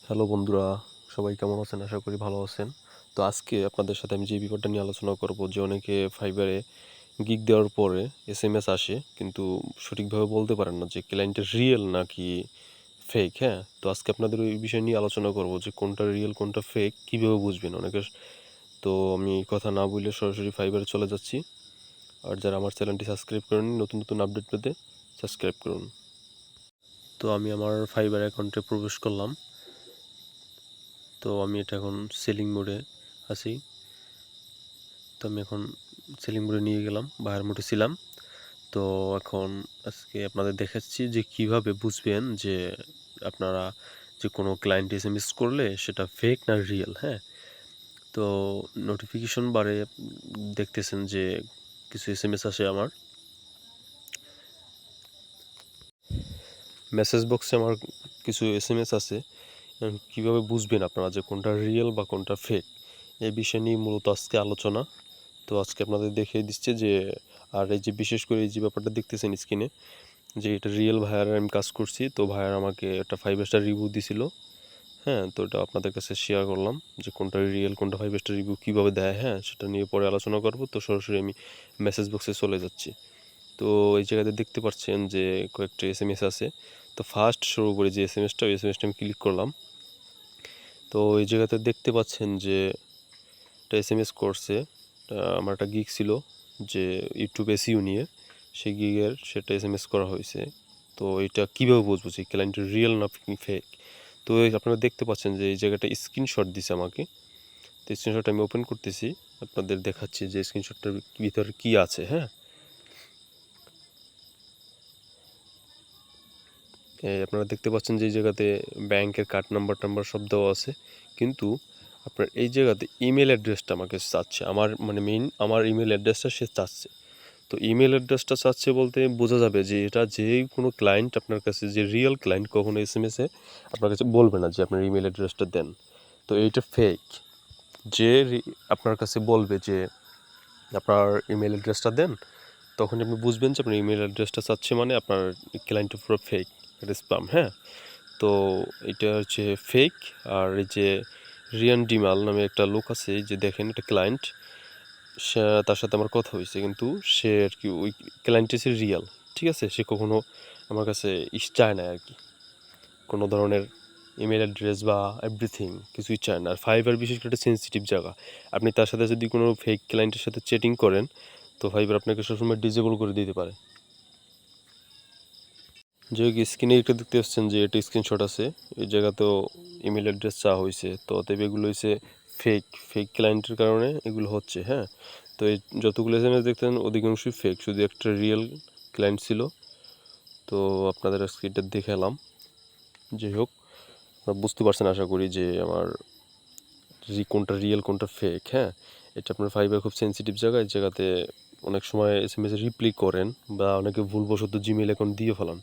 Hello বন্ধুরা, সবাই কেমন আছেন? আশা করি ভালো আছেন। তো আজকে আপনাদের সাথে আমি যে ব্যাপারটা নিয়ে আলোচনা করব যে অনেকে ফাইবারে গিগ দেওয়ার পরে এসএমএস আসে কিন্তু সঠিকভাবে বলতে পারেন না যে ক্লায়েন্টটা রিয়েল নাকি ফেক, হ্যাঁ? তো আজকে আপনাদের ওই বিষয় নিয়ে আলোচনা করব যে কোনটা রিয়েল কোনটা ফেক কীভাবে বুঝবেন তো আমি কথা না বলে সরাসরি ফাইবারে চলে যাচ্ছি। আর যারা আমার চ্যানেলটি সাবস্ক্রাইব করেননি নতুন নতুন আপডেট পেতে সাবস্ক্রাইব করুন। তো আমি আমার ফাইবার অ্যাকাউন্টে প্রবেশ করলাম। তো আমি এটা এখন সেলিং মোডে আছি। তো আমি এখন সেলিং মোডে নিয়ে গেলাম, বায়ার মোডে ছিলাম। তো এখন আজকে আপনাদের দেখাচ্ছি যে কিভাবে বুঝবেন যে আপনারা যে কোনো ক্লায়েন্ট এসএমএস করলে সেটা ফেক না রিয়েল, হ্যাঁ? তো নোটিফিকেশন বারে দেখতেছেন যে কিছু এসএমএস আসে আমার মেসেজ বক্সে, আমার কিছু এসএমএস আছে। কীভাবে বুঝবেন আপনারা যে কোনটা রিয়েল বা কোনটা ফেক, এই বিষয় নিয়ে মূলত আজকে আলোচনা। তো আজকে আপনাদের দেখিয়ে দিচ্ছে যে আর এই যে বিশেষ করে এই যে ব্যাপারটা দেখতেছেন স্ক্রিনে যে এটা রিয়েল ভাইয়ার আমি কাজ করছি। তো ভাইয়ার আমাকে একটা 5 স্টার রিভিউ দিছিল, হ্যাঁ? তো এটা আপনাদের কাছে শেয়ার করলাম যে কোনটা রিয়েল কোনটা 5 স্টার রিভিউ কীভাবে দেয়, হ্যাঁ? সেটা নিয়ে পরে আলোচনা করব। তো সরাসরি আমি মেসেজ বক্সে চলে যাচ্ছি। তো এই জায়গাতে দেখতে পাচ্ছেন যে কয়েকটা এসএমএস আছে। তো ফার্স্ট শুরু করি যে এসএমএসটা, ওই এসএমএসটা আমি ক্লিক করলাম। তো এই জায়গাতে দেখতে পাচ্ছেন যে একটা এসএমএস করছে। আমার একটা গিগ ছিল যে ইউটিউব এসইও নিয়ে, সেই গিগের সেটা এসএমএস করা হয়েছে। তো এটা কীভাবে বুঝবো যে ক্লায়েন্ট রিয়েল না ফেক? তো আপনারা দেখতে পাচ্ছেন যে এই জায়গাটা স্ক্রিনশট দিছে আমাকে। তো স্ক্রিনশট আমি ওপেন করতেছি, আপনাদের দেখাচ্ছি যে স্ক্রিনশটটার ভিতরে কী আছে, হ্যাঁ? আপনারা দেখতে পাচ্ছেন যে এই জায়গাতে ব্যাংকের কার্ড নাম্বার সব দেওয়া আছে। কিন্তু আপনার এই জায়গাতে ইমেল অ্যাড্রেসটা আমাকে চাচ্ছে। আমার মানে আমার ইমেল অ্যাড্রেসটা সে চাচ্ছে। তো ইমেল অ্যাড্রেসটা চাচ্ছে বলতে বোঝা যাবে যে এটা যে কোনো ক্লায়েন্ট আপনার কাছে, যে রিয়েল ক্লায়েন্ট কখনো এসএমএসে আপনার কাছে বলবে না যে আপনার ইমেল অ্যাড্রেসটা দেন। তো এইটা ফেক। যে আপনার কাছে বলবে যে আপনার ইমেল অ্যাড্রেসটা দেন, তখন আপনি বুঝবেন যে আপনার ইমেল অ্যাড্রেসটা চাচ্ছে মানে আপনার ক্লায়েন্টটা পুরো ফেক, এটা স্প্যাম, হ্যাঁ? তো এটা হচ্ছে ফেক। আর এই যে রিয়ান ডিমাল নামে একটা লোক আছে, এই যে দেখেন এটা ক্লায়েন্ট, সে তার সাথে আমার কথা হয়েছে কিন্তু সে আর কি ওই ক্লায়েন্ট হচ্ছে রিয়াল, ঠিক আছে? সে কখনো আমার কাছে চায় না আর কি কোনো ধরনের ইমেল অ্যাড্রেস বা এভরিথিং কিছুই চায় না। আর ফাইবার বিশেষ করে একটা সেন্সিটিভ জায়গা। আপনি তার সাথে যদি কোনো ফেক ক্লায়েন্টের সাথে চ্যাটিং করেন তো ফাইবার আপনাকে সবসময় ডিসেবল করে দিতে পারে। যে স্ক্রিনে একটা দেখতে পাচ্ছেন যে এটা স্ক্রিনশট আছে, এই জায়গাতেও ইমেল অ্যাড্রেস চাওয়া হয়েছে। তো অতএব এগুলো হচ্ছে ফেক ক্লায়েন্টের কারণে এগুলো হচ্ছে, হ্যাঁ? তো এই যতগুলো এসএমএস দেখতেন অধিকাংশই ফেক, শুধু একটা রিয়েল ক্লায়েন্ট ছিল। তো আপনাদের আজকে এটা দেখালাম। যাই হোক, আপনারা বুঝতে পারছেন আশা করি যে আমার কোনটা রিয়েল কোনটা ফেক, হ্যাঁ? এটা আপনার ফাইবার খুব সেন্সিটিভ জায়গা। এই জায়গাতে অনেক সময় এসএমএস রিপ্লাই করেন বা অনেকে ভুলবশত জিমেইল অ্যাকাউন্ট দিয়ে ফেলান।